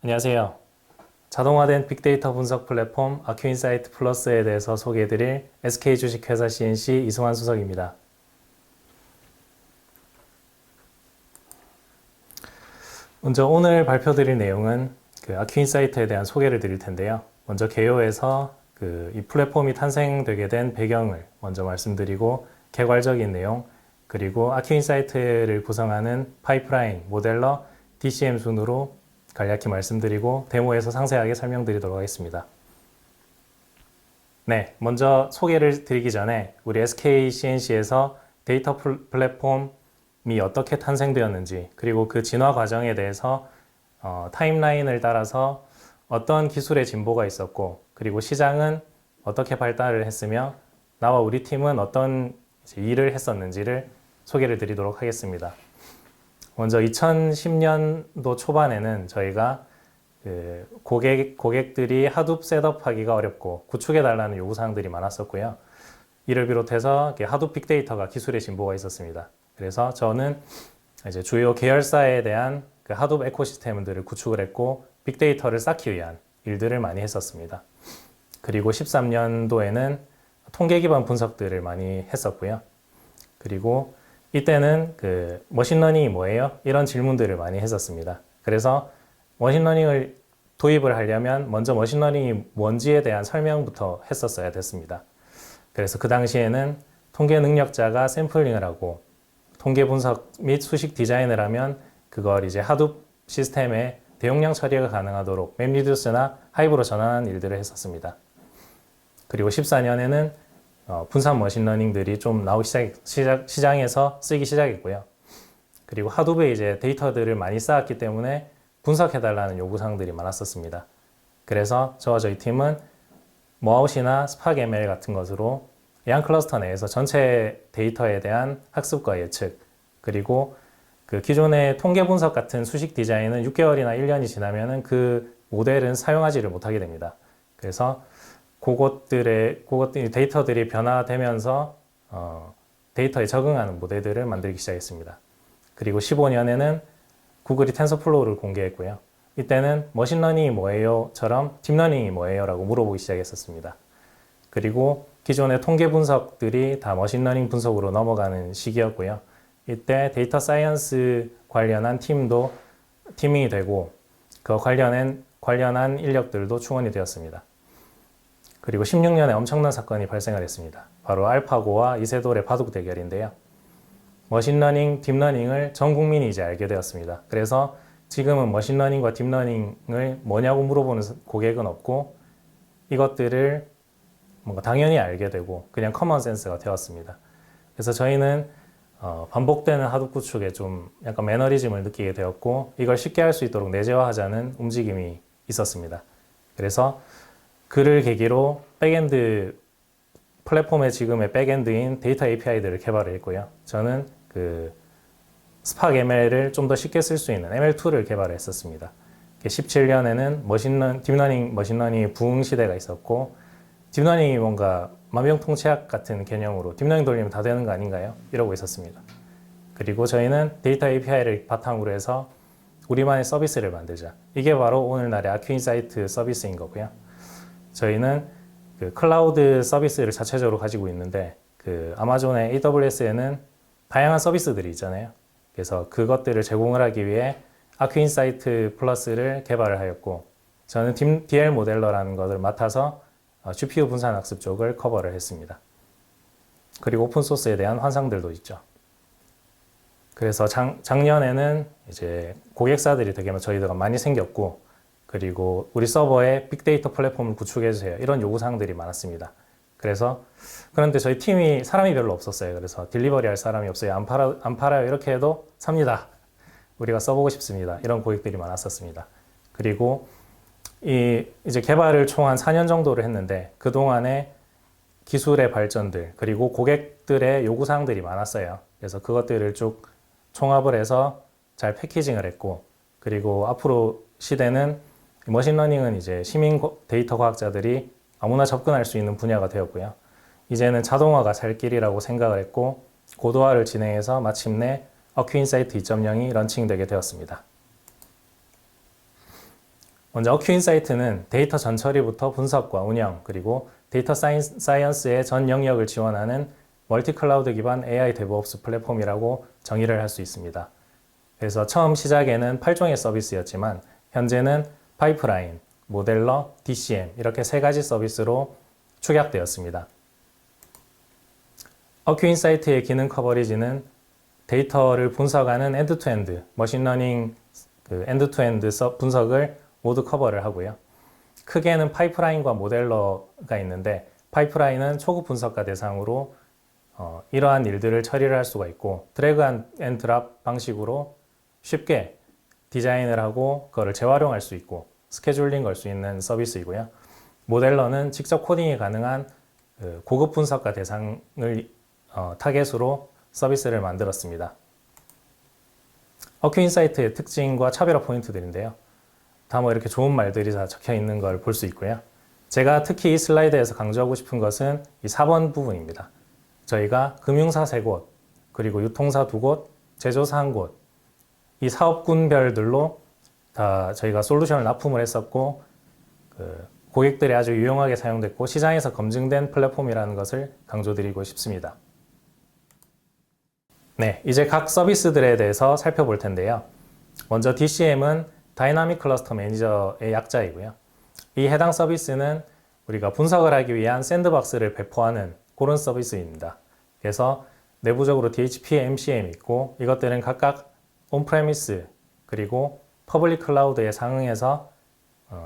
안녕하세요. 자동화된 빅데이터 분석 플랫폼 아큐인사이트 플러스에 대해서 소개해드릴 SK주식회사 CNC 이승환 수석입니다. 먼저 오늘 발표드릴 내용은 아큐인사이트에 대한 소개를 드릴 텐데요. 먼저 개요에서 이 플랫폼이 탄생되게 된 배경을 먼저 말씀드리고 개괄적인 내용, 그리고 아큐인사이트를 구성하는 파이프라인, 모델러, DCM 순으로 간략히 말씀드리고 데모에서 상세하게 설명드리도록 하겠습니다. 네, 먼저 소개를 드리기 전에 우리 SKCNC에서 데이터 플랫폼이 어떻게 탄생되었는지, 그리고 그 진화 과정에 대해서 타임라인을 따라서 어떤 기술의 진보가 있었고, 그리고 시장은 어떻게 발달을 했으며 나와 우리 팀은 어떤 일을 했었는지를 소개를 드리도록 하겠습니다. 먼저 2010년도 초반에는 저희가 고객들이 하둡 셋업하기가 어렵고 구축해달라는 요구사항들이 많았었고요. 이를 비롯해서 하둡 빅데이터가 기술의 진보가 있었습니다. 그래서 저는 이제 주요 계열사에 대한 하둡 에코시스템들을 구축을 했고 빅데이터를 쌓기 위한 일들을 많이 했었습니다. 그리고 13년도에는 통계 기반 분석들을 많이 했었고요. 그리고 이때는 머신러닝이 뭐예요? 이런 질문들을 많이 했었습니다. 그래서 머신러닝을 도입을 하려면 먼저 머신러닝이 뭔지에 대한 설명부터 했었어야 됐습니다. 그래서 그 당시에는 통계 능력자가 샘플링을 하고 통계 분석 및 수식 디자인을 하면 그걸 이제 하둡 시스템에 대용량 처리가 가능하도록 맵리듀스나 하이브로 전환하는 일들을 했었습니다. 그리고 14년에는 분산 머신러닝들이 좀 나오기 시장에서 쓰기 시작했고요. 그리고 하둡에 이제 데이터들을 많이 쌓았기 때문에 분석해달라는 요구사항들이 많았었습니다. 그래서 저와 저희 팀은 모아웃이나 스팍 ML 같은 것으로 양 클러스터 내에서 전체 데이터에 대한 학습과 예측, 그리고 기존의 통계 분석 같은 수식 디자인은 6개월이나 1년이 지나면은 그 모델은 사용하지를 못하게 됩니다. 그래서 그것들이 데이터들이 변화되면서 데이터에 적응하는 모델들을 만들기 시작했습니다. 그리고 15년에는 구글이 텐서플로우를 공개했고요. 이때는 머신러닝이 뭐예요?처럼 딥러닝이 뭐예요?라고 물어보기 시작했었습니다. 그리고 기존의 통계 분석들이 다 머신러닝 분석으로 넘어가는 시기였고요. 이때 데이터 사이언스 관련한 팀도 티밍이 되고 그 관련한 인력들도 충원이 되었습니다. 그리고 16년에 엄청난 사건이 발생을 했습니다. 바로 알파고와 이세돌의 바둑 대결인데요. 머신러닝, 딥러닝을 전 국민이 이제 알게 되었습니다. 그래서 지금은 머신러닝과 딥러닝을 뭐냐고 물어보는 고객은 없고 이것들을 뭔가 당연히 알게 되고 그냥 커먼 센스가 되었습니다. 그래서 저희는 반복되는 하둡 구축에 좀 약간 매너리즘을 느끼게 되었고 이걸 쉽게 할 수 있도록 내재화하자는 움직임이 있었습니다. 그래서 그를 계기로 백엔드 플랫폼의 지금의 백엔드인 데이터 API들을 개발을 했고요. 저는 스팍 ML을 좀 더 쉽게 쓸 수 있는 ML2를 개발을 했었습니다. 17년에는 딥러닝 머신러닝의 부흥 시대가 있었고 딥러닝이 뭔가 만병통치약 같은 개념으로 딥러닝 돌리면 다 되는 거 아닌가요? 이러고 있었습니다. 그리고 저희는 데이터 API를 바탕으로 해서 우리만의 서비스를 만들자. 이게 바로 오늘날의 아큐인사이트 서비스인 거고요. 저희는 클라우드 서비스를 자체적으로 가지고 있는데 아마존의 AWS에는 다양한 서비스들이 있잖아요. 그래서 그것들을 제공을 하기 위해 아큐인사이트 플러스를 개발을 하였고 저는 DL 모델러라는 것을 맡아서 GPU 분산 학습 쪽을 커버를 했습니다. 그리고 오픈소스에 대한 환상들도 있죠. 그래서 작년에는 이제 고객사들이 되게 저희가 많이 생겼고 그리고 우리 서버에 빅데이터 플랫폼을 구축해주세요. 이런 요구사항들이 많았습니다. 그런데 저희 팀이 사람이 별로 없었어요. 그래서 딜리버리 할 사람이 없어요. 안 팔아요. 이렇게 해도 삽니다. 우리가 써보고 싶습니다. 이런 고객들이 많았었습니다. 그리고 이제 개발을 총 한 4년 정도를 했는데 그동안에 기술의 발전들 그리고 고객들의 요구사항들이 많았어요. 그래서 그것들을 쭉 총합을 해서 잘 패키징을 했고 그리고 앞으로 시대는 머신러닝은 이제 시민 데이터 과학자들이 아무나 접근할 수 있는 분야가 되었고요. 이제는 자동화가 살 길이라고 생각을 했고 고도화를 진행해서 마침내 아큐인사이트 2.0이 런칭되게 되었습니다. 먼저 어큐인사이트는 데이터 전처리부터 분석과 운영, 그리고 데이터 사이언스의 전 영역을 지원하는 멀티클라우드 기반 AI 데브옵스 플랫폼이라고 정의를 할 수 있습니다. 그래서 처음 시작에는 8종의 서비스였지만 현재는 파이프라인, 모델러, DCM 이렇게 세 가지 서비스로 축약되었습니다. 어큐인사이트의 기능 커버리지는 데이터를 분석하는 엔드투엔드, 머신러닝 엔드투엔드 분석을 모두 커버를 하고요. 크게는 파이프라인과 모델러가 있는데 파이프라인은 초급 분석가 대상으로 이러한 일들을 처리를 할 수가 있고 드래그 앤 드랍 방식으로 쉽게 디자인을 하고 그거를 재활용할 수 있고 스케줄링 걸 수 있는 서비스이고요. 모델러는 직접 코딩이 가능한 고급 분석가 대상을 타겟으로 서비스를 만들었습니다. 어큐인사이트의 특징과 차별화 포인트들인데요. 다 이렇게 좋은 말들이 다 적혀 있는 걸 볼 수 있고요. 제가 특히 이 슬라이드에서 강조하고 싶은 것은 이 4번 부분입니다. 저희가 금융사 3곳, 그리고 유통사 2곳, 제조사 1곳, 이 사업군별들로 다 저희가 솔루션을 납품을 했었고, 고객들이 아주 유용하게 사용됐고, 시장에서 검증된 플랫폼이라는 것을 강조드리고 싶습니다. 네, 이제 각 서비스들에 대해서 살펴볼 텐데요. 먼저 DCM은 다이나믹 클러스터 매니저의 약자이고요. 이 해당 서비스는 우리가 분석을 하기 위한 샌드박스를 배포하는 그런 서비스입니다. 그래서 내부적으로 DHP, MCM이 있고 이것들은 각각 온프레미스 그리고 퍼블릭 클라우드에 상응해서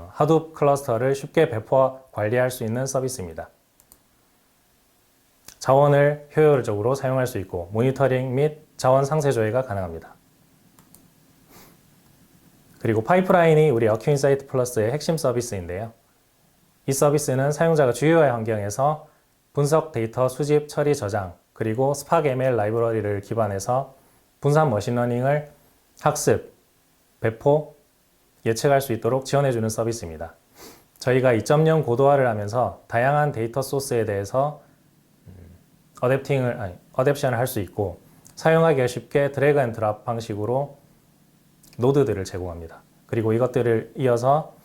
하둡 클러스터를 쉽게 배포 관리할 수 있는 서비스입니다. 자원을 효율적으로 사용할 수 있고 모니터링 및 자원 상세 조회가 가능합니다. 그리고 파이프라인이 우리 어큐인사이트 플러스의 핵심 서비스인데요. 이 서비스는 사용자가 GUI 환경에서 분석 데이터 수집, 처리, 저장, 그리고 스팍 ML 라이브러리를 기반해서 분산 머신러닝을 학습, 배포, 예측할 수 있도록 지원해주는 서비스입니다. 저희가 2.0 고도화를 하면서 다양한 데이터 소스에 대해서 어댑션을 할 수 있고 사용하기가 쉽게 드래그 앤 드랍 방식으로 노드들을 제공합니다. 그리고 이것들을 이어서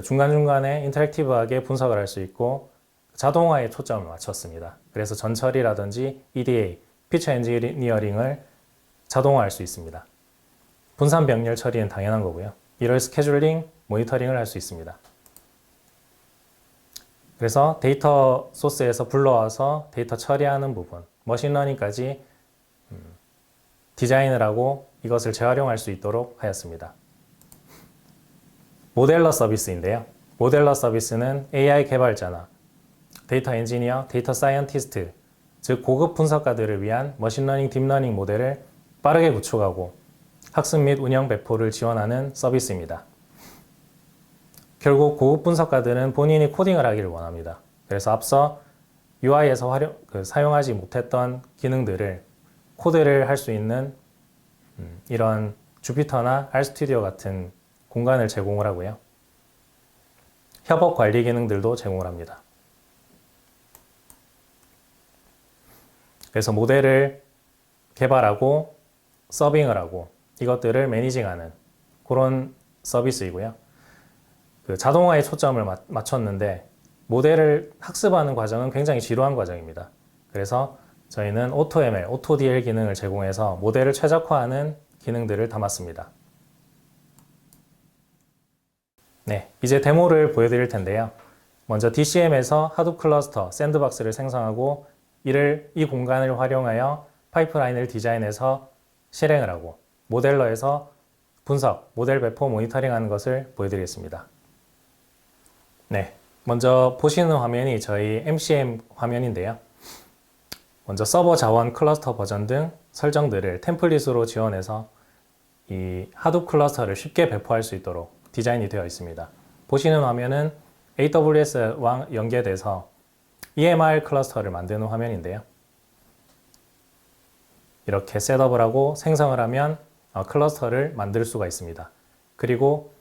중간중간에 인터랙티브하게 분석을 할 수 있고 자동화에 초점을 맞췄습니다. 그래서 전처리라든지 EDA, 피처 엔지니어링을 자동화할 수 있습니다. 분산 병렬 처리는 당연한 거고요. 이럴 스케줄링, 모니터링을 할 수 있습니다. 그래서 데이터 소스에서 불러와서 데이터 처리하는 부분, 머신러닝까지 디자인을 하고 이것을 재활용할 수 있도록 하였습니다. 모델러 서비스인데요. 모델러 서비스는 AI 개발자나 데이터 엔지니어, 데이터 사이언티스트, 즉 고급 분석가들을 위한 머신러닝, 딥러닝 모델을 빠르게 구축하고 학습 및 운영 배포를 지원하는 서비스입니다. 결국 고급 분석가들은 본인이 코딩을 하기를 원합니다. 그래서 앞서 UI에서 사용하지 못했던 기능들을 코드를 할 수 있는 이런 주피터나 RStudio 같은 공간을 제공을 하고요. 협업 관리 기능들도 제공을 합니다. 그래서 모델을 개발하고 서빙을 하고 이것들을 매니징하는 그런 서비스이고요. 자동화에 초점을 맞췄는데 모델을 학습하는 과정은 굉장히 지루한 과정입니다. 그래서 저희는 AutoML, AutoDL 기능을 제공해서 모델을 최적화하는 기능들을 담았습니다. 네, 이제 데모를 보여드릴 텐데요. 먼저 DCM에서 하둡 클러스터, 샌드박스를 생성하고 이 공간을 활용하여 파이프라인을 디자인해서 실행을 하고 모델러에서 분석, 모델 배포, 모니터링하는 것을 보여드리겠습니다. 네, 먼저 보시는 화면이 저희 MCM 화면인데요. 먼저 서버 자원, 클러스터 버전 등 설정들을 템플릿으로 지원해서 이 하둡 클러스터를 쉽게 배포할 수 있도록 디자인이 되어 있습니다. 보시는 화면은 AWS와 연계돼서 EMR 클러스터를 만드는 화면인데요. 이렇게 셋업을 하고 생성을 하면 클러스터를 만들 수가 있습니다. 그리고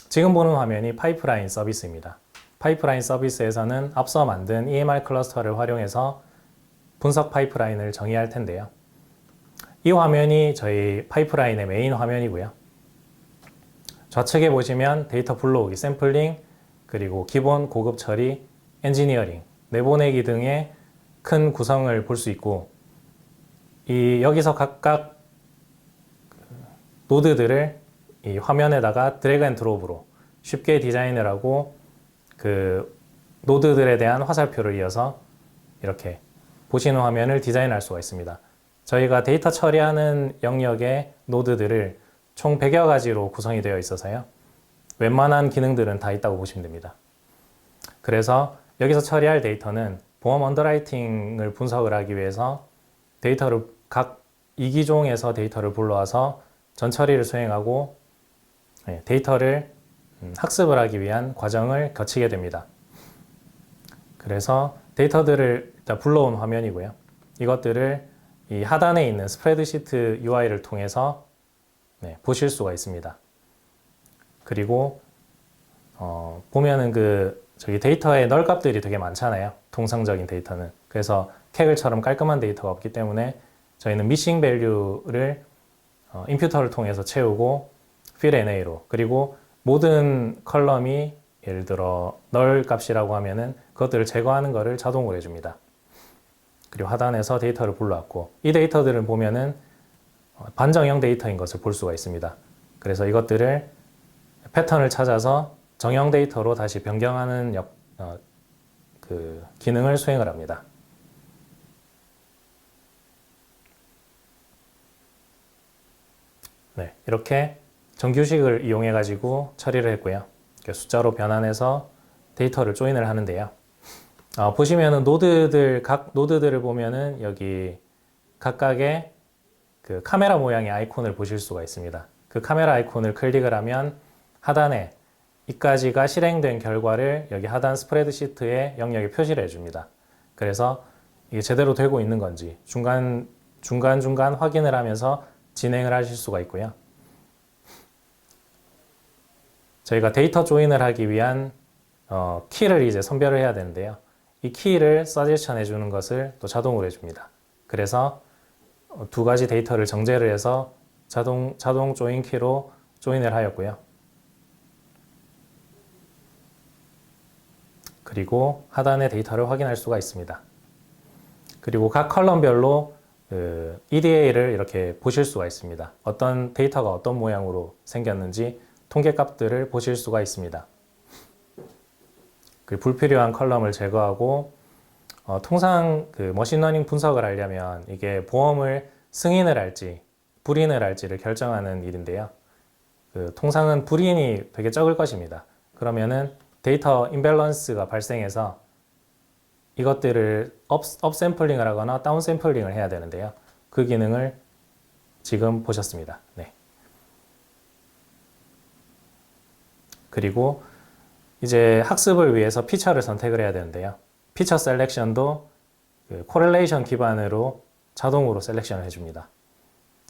지금 보는 화면이 파이프라인 서비스입니다. 파이프라인 서비스에서는 앞서 만든 EMR 클러스터를 활용해서 분석 파이프라인을 정의할 텐데요. 이 화면이 저희 파이프라인의 메인 화면이고요. 좌측에 보시면 데이터 불러오기, 샘플링, 그리고 기본, 고급 처리, 엔지니어링, 내보내기 등의 큰 구성을 볼 수 있고, 여기서 각각 노드들을 이 화면에다가 드래그 앤 드롭으로 쉽게 디자인을 하고 그 노드들에 대한 화살표를 이어서 이렇게 보시는 화면을 디자인할 수가 있습니다. 저희가 데이터 처리하는 영역의 노드들을 총 100여 가지로 구성이 되어 있어서요. 웬만한 기능들은 다 있다고 보시면 됩니다. 그래서 여기서 처리할 데이터는 보험 언더라이팅을 분석을 하기 위해서 데이터를 각 이기종에서 데이터를 불러와서 전 처리를 수행하고 데이터를 학습을 하기 위한 과정을 거치게 됩니다. 그래서 데이터들을 일단 불러온 화면이고요. 이것들을 이 하단에 있는 스프레드시트 UI를 통해서 보실 수가 있습니다. 그리고 보면은 저기 데이터의 널값들이 되게 많잖아요. 통상적인 데이터는. 그래서 캐글처럼 깔끔한 데이터가 없기 때문에 저희는 미싱 밸류를 임퓨터를 통해서 채우고 fill NA로, 그리고 모든 컬럼이 예를 들어 널 값이라고 하면은 그것들을 제거하는 것을 자동으로 해줍니다. 그리고 하단에서 데이터를 불러왔고, 이 데이터들을 보면은 반정형 데이터인 것을 볼 수가 있습니다. 그래서 이것들을 패턴을 찾아서 정형 데이터로 다시 변경하는 기능을 수행을 합니다. 네, 이렇게 정규식을 이용해 가지고 처리를 했고요. 숫자로 변환해서 데이터를 조인을 하는데요. 보시면은 각 노드들을 보면은 여기 각각의 그 카메라 모양의 아이콘을 보실 수가 있습니다. 그 카메라 아이콘을 클릭을 하면 하단에 이까지가 실행된 결과를 여기 하단 스프레드시트의 영역에 표시를 해줍니다. 그래서 이게 제대로 되고 있는 건지 중간중간 확인을 하면서 진행을 하실 수가 있고요. 저희가 데이터 조인을 하기 위한 키를 이제 선별을 해야 되는데요. 이 키를 서제션 해주는 것을 또 자동으로 해줍니다. 그래서 두 가지 데이터를 정제를 해서 자동 조인 키로 조인을 하였고요. 그리고 하단의 데이터를 확인할 수가 있습니다. 그리고 각 컬럼별로 EDA를 이렇게 보실 수가 있습니다. 어떤 데이터가 어떤 모양으로 생겼는지 통계 값들을 보실 수가 있습니다. 불필요한 컬럼을 제거하고 통상 머신러닝 분석을 하려면 이게 보험을 승인을 할지 불인을 할지를 결정하는 일인데요. 통상은 불인이 되게 적을 것입니다. 그러면은 데이터 임밸런스가 발생해서 이것들을 업샘플링을 하거나 다운샘플링을 해야 되는데요. 그 기능을 지금 보셨습니다. 네. 그리고 이제 학습을 위해서 피처를 선택을 해야 되는데요. 피처 셀렉션도 코렐레이션 기반으로 자동으로 셀렉션을 해줍니다.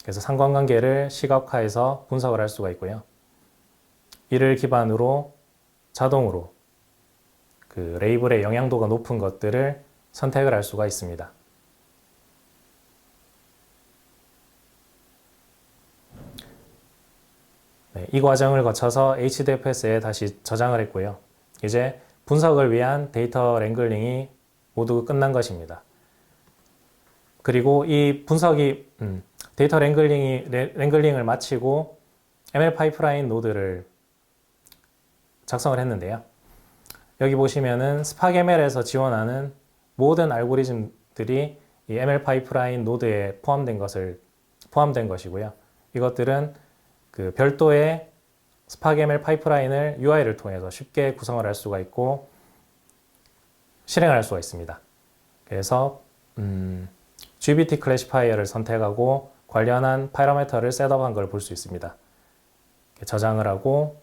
그래서 상관관계를 시각화해서 분석을 할 수가 있고요. 이를 기반으로 자동으로 레이블의 영향도가 높은 것들을 선택을 할 수가 있습니다. 네, 이 과정을 거쳐서 HDFS에 다시 저장을 했고요. 이제 분석을 위한 데이터 랭글링이 모두 끝난 것입니다. 그리고 이 분석이 데이터 랭글링을 마치고 ML 파이프라인 노드를 작성을 했는데요. 여기 보시면은 스팍ML에서 지원하는 모든 알고리즘들이 이 ML 파이프라인 노드에 포함된 것이고요. 이것들은 별도의 스팍ML 파이프라인을 UI를 통해서 쉽게 구성을 할 수가 있고 실행할 수가 있습니다. 그래서 GBT 클래시파이어를 선택하고 관련한 파라미터를 셋업한 걸 볼 수 있습니다. 저장을 하고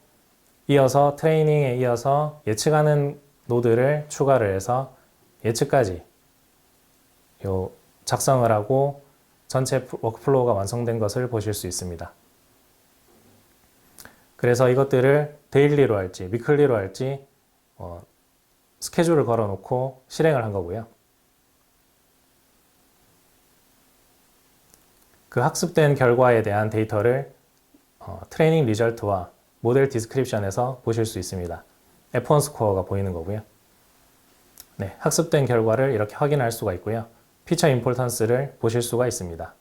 이어서 트레이닝에 이어서 예측하는 노드를 추가를 해서 예측까지 작성을 하고 전체 워크플로우가 완성된 것을 보실 수 있습니다. 그래서 이것들을 데일리로 할지 위클리로 할지 스케줄을 걸어 놓고 실행을 한 거고요. 그 학습된 결과에 대한 데이터를 트레이닝 리절트와 모델 디스크립션에서 보실 수 있습니다. F1 스코어가 보이는 거고요. 네, 학습된 결과를 이렇게 확인할 수가 있고요. 피처 임포턴스를 보실 수가 있습니다.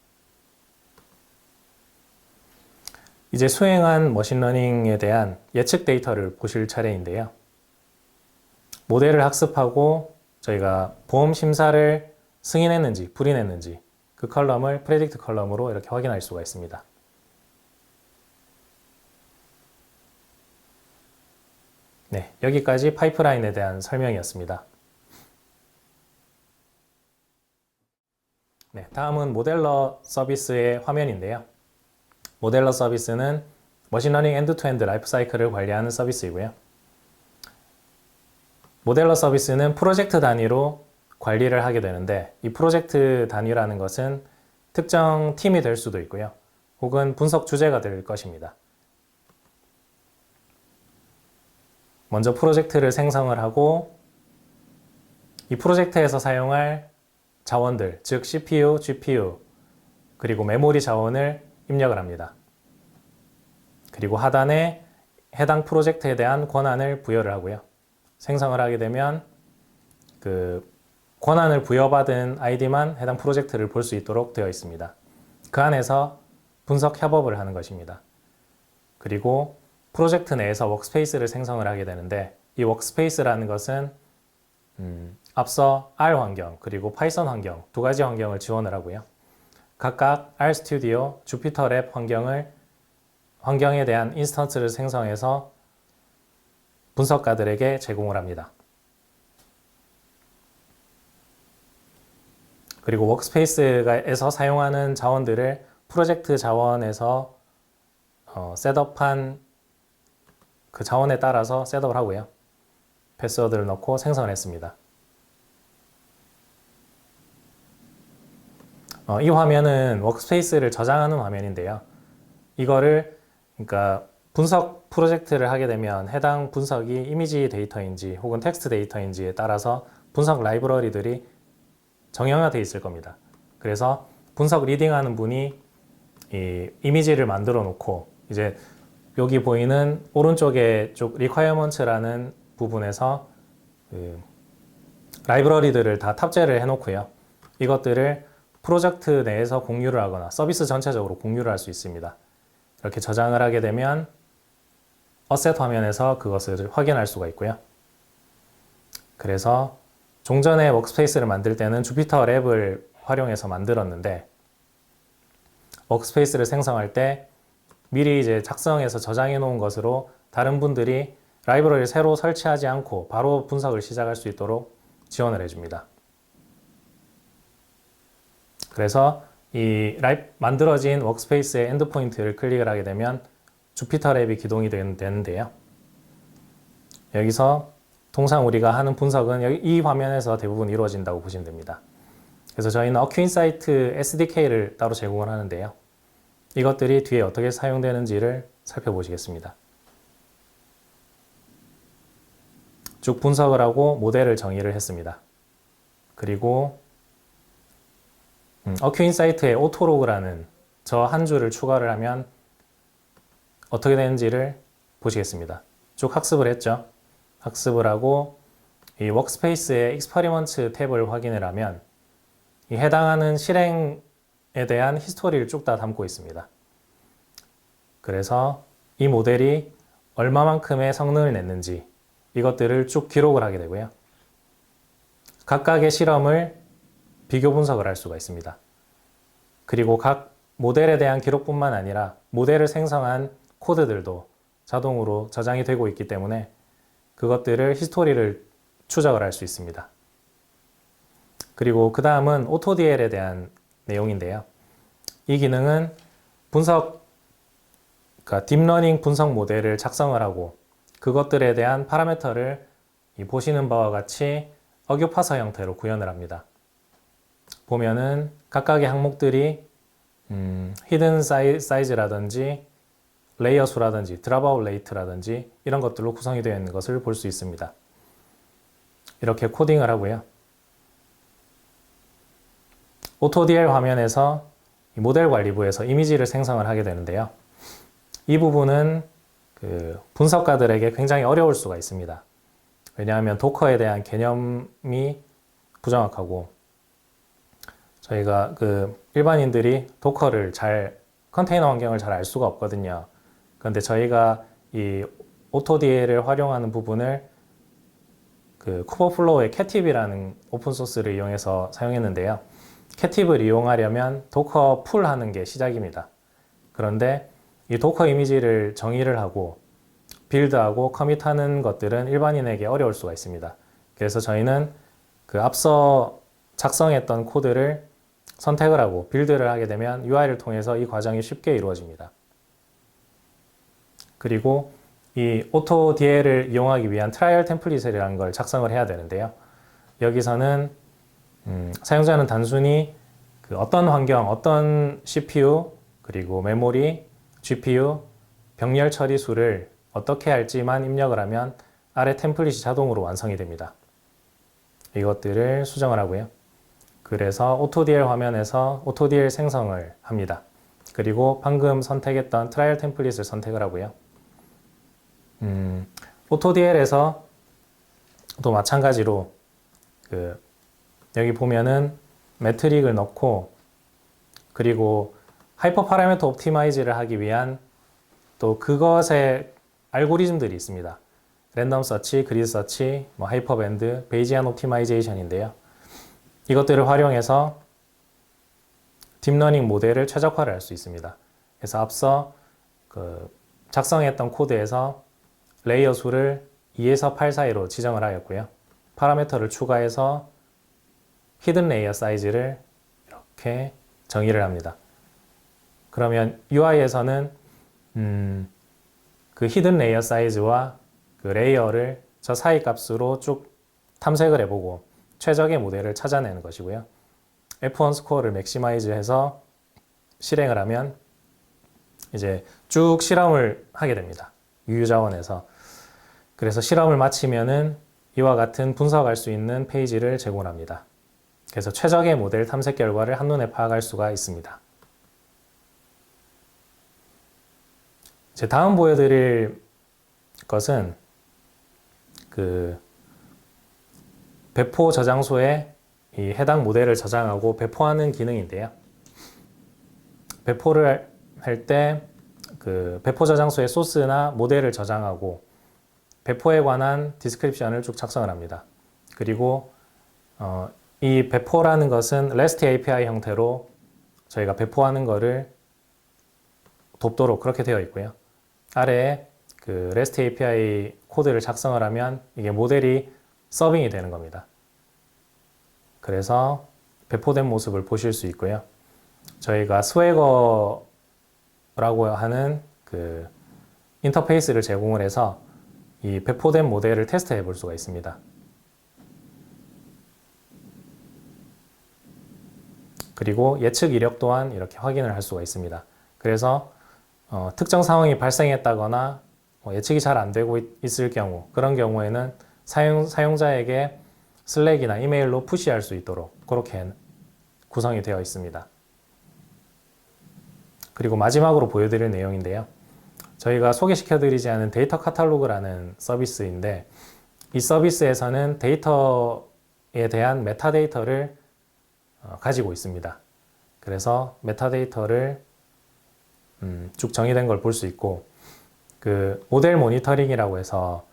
이제 수행한 머신러닝에 대한 예측 데이터를 보실 차례인데요. 모델을 학습하고 저희가 보험 심사를 승인했는지 불인했는지 그 컬럼을 프레딕트 컬럼으로 이렇게 확인할 수가 있습니다. 네, 여기까지 파이프라인에 대한 설명이었습니다. 네, 다음은 모델러 서비스의 화면인데요. 모델러 서비스는 머신러닝 엔드-투-엔드 라이프 사이클을 관리하는 서비스이고요. 모델러 서비스는 프로젝트 단위로 관리를 하게 되는데 이 프로젝트 단위라는 것은 특정 팀이 될 수도 있고요. 혹은 분석 주제가 될 것입니다. 먼저 프로젝트를 생성을 하고 이 프로젝트에서 사용할 자원들, 즉 CPU, GPU, 그리고 메모리 자원을 입력을 합니다. 그리고 하단에 해당 프로젝트에 대한 권한을 부여를 하고요. 생성을 하게 되면 그 권한을 부여받은 아이디만 해당 프로젝트를 볼 수 있도록 되어 있습니다. 그 안에서 분석 협업을 하는 것입니다. 그리고 프로젝트 내에서 워크스페이스를 생성을 하게 되는데 이 워크스페이스라는 것은 앞서 R 환경 그리고 파이썬 환경 두 가지 환경을 지원을 하고요. 각각 RStudio, 주피터랩 환경에 대한 인스턴스를 생성해서 분석가들에게 제공을 합니다. 그리고 워크스페이스에서 사용하는 자원들을 프로젝트 자원에서 셋업한 그 자원에 따라서 셋업을 하고요. 패스워드를 넣고 생성을 했습니다. 이 화면은 워크스페이스를 저장하는 화면인데요. 이거를 그러니까 분석 프로젝트를 하게 되면 해당 분석이 이미지 데이터인지 혹은 텍스트 데이터인지에 따라서 분석 라이브러리들이 정형화되어 있을 겁니다. 그래서 분석 리딩하는 분이 이 이미지를 만들어 놓고 이제 여기 보이는 오른쪽에 쪽 requirements라는 부분에서 그 라이브러리들을 다 탑재를 해 놓고요. 이것들을 프로젝트 내에서 공유를 하거나 서비스 전체적으로 공유를 할 수 있습니다. 이렇게 저장을 하게 되면 어셋 화면에서 그것을 확인할 수가 있고요. 그래서 종전에 워크스페이스를 만들 때는 주피터 랩을 활용해서 만들었는데 워크스페이스를 생성할 때 미리 이제 작성해서 저장해 놓은 것으로 다른 분들이 라이브러리를 새로 설치하지 않고 바로 분석을 시작할 수 있도록 지원을 해줍니다. 그래서 이 만들어진 워크스페이스의 엔드포인트를 클릭을 하게 되면 주피터 랩이 기동이 되는데요. 여기서 통상 우리가 하는 분석은 이 화면에서 대부분 이루어진다고 보시면 됩니다. 그래서 저희는 어큐인사이트 SDK를 따로 제공을 하는데요. 이것들이 뒤에 어떻게 사용되는지를 살펴보시겠습니다. 쭉 분석을 하고 모델을 정의를 했습니다. 그리고 어큐인사이트에 오토로그라는 저 한 줄을 추가를 하면 어떻게 되는지를 보시겠습니다. 쭉 학습을 했죠. 학습을 하고 이 워크스페이스의 익스퍼리먼트 탭을 확인을 하면 이 해당하는 실행에 대한 히스토리를 쭉 다 담고 있습니다. 그래서 이 모델이 얼마만큼의 성능을 냈는지 이것들을 쭉 기록을 하게 되고요. 각각의 실험을 비교 분석을 할 수가 있습니다. 그리고 각 모델에 대한 기록뿐만 아니라 모델을 생성한 코드들도 자동으로 저장이 되고 있기 때문에 그것들을 히스토리를 추적을 할 수 있습니다. 그리고 그 다음은 AutoDL에 대한 내용인데요. 이 기능은 그러니까 딥러닝 분석 모델을 작성을 하고 그것들에 대한 파라미터를 보시는 바와 같이 어교 파서 형태로 구현을 합니다. 보면은 각각의 항목들이 히든 사이즈라든지 레이어 수라든지 드랍아웃 레이트라든지 이런 것들로 구성이 되어 있는 것을 볼 수 있습니다. 이렇게 코딩을 하고요. AutoDL 화면에서 모델 관리부에서 이미지를 생성을 하게 되는데요. 이 부분은 그 분석가들에게 굉장히 어려울 수가 있습니다. 왜냐하면 도커에 대한 개념이 부정확하고 저희가 그 일반인들이 도커를 컨테이너 환경을 잘 알 수가 없거든요. 그런데 저희가 이 AutoDL을 활용하는 부분을 그 쿠버플로우의 캣팁이라는 오픈소스를 이용해서 사용했는데요. 캣팁을 이용하려면 도커 풀 하는 게 시작입니다. 그런데 이 도커 이미지를 정의를 하고 빌드하고 커밋하는 것들은 일반인에게 어려울 수가 있습니다. 그래서 저희는 그 앞서 작성했던 코드를 선택을 하고 빌드를 하게 되면 UI를 통해서 이 과정이 쉽게 이루어집니다. 그리고 이 AutoDL을 이용하기 위한 트라이얼 템플릿이라는 걸 작성을 해야 되는데요. 여기서는 사용자는 단순히 그 어떤 환경, 어떤 CPU, 그리고 메모리, GPU, 병렬 처리 수를 어떻게 할지만 입력을 하면 아래 템플릿이 자동으로 완성이 됩니다. 이것들을 수정을 하고요. 그래서 AutoDL 화면에서 AutoDL 생성을 합니다. 그리고 방금 선택했던 트라이얼 템플릿을 선택을 하고요. AutoDL에서 또 마찬가지로 여기 보면은 매트릭을 넣고 그리고 하이퍼 파라미터 옵티마이즈를 하기 위한 또 그것의 알고리즘들이 있습니다. 랜덤 서치, 그리드 서치, 하이퍼 밴드, 베이지안 옵티마이제이션인데요. 이것들을 활용해서 딥러닝 모델을 최적화를 할 수 있습니다. 그래서 앞서 작성했던 코드에서 레이어 수를 2에서 8 사이로 지정을 하였고요. 파라미터를 추가해서 히든 레이어 사이즈를 이렇게 정의를 합니다. 그러면 UI에서는 그 히든 레이어 사이즈와 그 레이어를 저 사이 값으로 쭉 탐색을 해보고 최적의 모델을 찾아내는 것이고요. F1 스코어를 맥시마이즈해서 실행을 하면 이제 쭉 실험을 하게 됩니다. 유유자원에서. 그래서 실험을 마치면은 이와 같은 분석할 수 있는 페이지를 제공합니다. 그래서 최적의 모델 탐색 결과를 한눈에 파악할 수가 있습니다. 이제 다음 보여드릴 것은 그 배포 저장소에 이 해당 모델을 저장하고 배포하는 기능인데요. 배포를 할 때 그 배포 저장소의 소스나 모델을 저장하고 배포에 관한 디스크립션을 쭉 작성을 합니다. 그리고 이 배포라는 것은 REST API 형태로 저희가 배포하는 거를 돕도록 그렇게 되어 있고요. 아래에 그 REST API 코드를 작성을 하면 이게 모델이 서빙이 되는 겁니다. 그래서 배포된 모습을 보실 수 있고요. 저희가 스웨거라고 하는 그 인터페이스를 제공을 해서 이 배포된 모델을 테스트해 볼 수가 있습니다. 그리고 예측 이력 또한 이렇게 확인을 할 수가 있습니다. 그래서 특정 상황이 발생했다거나 예측이 잘 안 되고 있을 경우, 그런 경우에는 사용자에게 슬랙이나 이메일로 푸시할 수 있도록 그렇게 구성이 되어 있습니다. 그리고 마지막으로 보여드릴 내용인데요. 저희가 소개시켜드리지 않은 데이터 카탈로그라는 서비스인데 이 서비스에서는 데이터에 대한 메타데이터를 가지고 있습니다. 그래서 메타데이터를 쭉 정의된 걸 볼 수 있고 그 모델 모니터링이라고 해서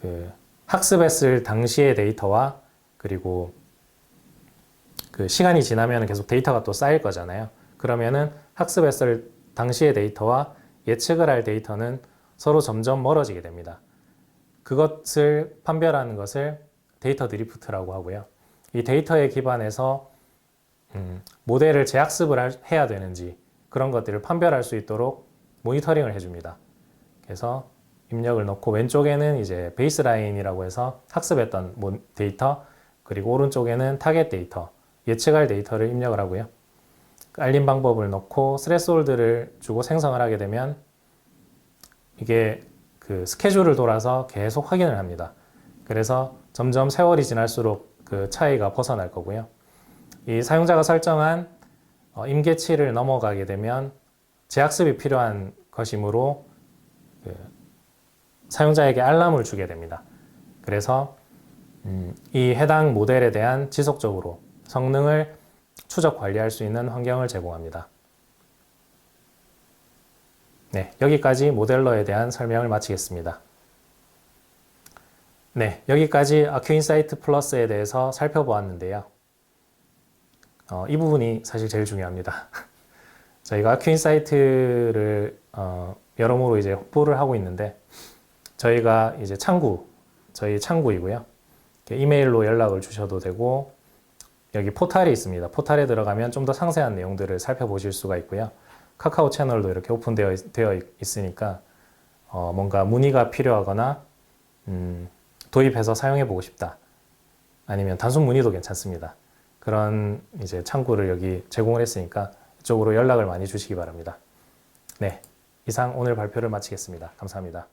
그 학습했을 당시의 데이터와 그리고 그 시간이 지나면 계속 데이터가 또 쌓일 거잖아요. 그러면은 학습했을 당시의 데이터와 예측을 할 데이터는 서로 점점 멀어지게 됩니다. 그것을 판별하는 것을 데이터 드리프트라고 하고요. 이 데이터에 기반해서 모델을 재학습을 해야 되는지 그런 것들을 판별할 수 있도록 모니터링을 해줍니다. 그래서 입력을 넣고 왼쪽에는 이제 베이스라인이라고 해서 학습했던 데이터, 그리고 오른쪽에는 타겟 데이터, 예측할 데이터를 입력을 하고요. 알림 방법을 넣고 스레스홀드를 주고 생성을 하게 되면 이게 그 스케줄을 돌아서 계속 확인을 합니다. 그래서 점점 세월이 지날수록 그 차이가 벗어날 거고요. 이 사용자가 설정한 임계치를 넘어가게 되면 재학습이 필요한 것이므로 사용자에게 알람을 주게 됩니다. 그래서 이 해당 모델에 대한 지속적으로 성능을 추적 관리할 수 있는 환경을 제공합니다. 네, 여기까지 모델러에 대한 설명을 마치겠습니다. 네, 여기까지 아큐인사이트 플러스에 대해서 살펴보았는데요. 이 부분이 사실 제일 중요합니다. 저희가 아큐인사이트를 여러모로 이제 홍보를 하고 있는데 저희가 이제 저희 창구이고요. 이메일로 연락을 주셔도 되고 여기 포탈이 있습니다. 포탈에 들어가면 좀 더 상세한 내용들을 살펴보실 수가 있고요. 카카오 채널도 이렇게 오픈되어 있으니까 뭔가 문의가 필요하거나 도입해서 사용해 보고 싶다. 아니면 단순 문의도 괜찮습니다. 그런 이제 창구를 여기 제공을 했으니까 이쪽으로 연락을 많이 주시기 바랍니다. 네, 이상 오늘 발표를 마치겠습니다. 감사합니다.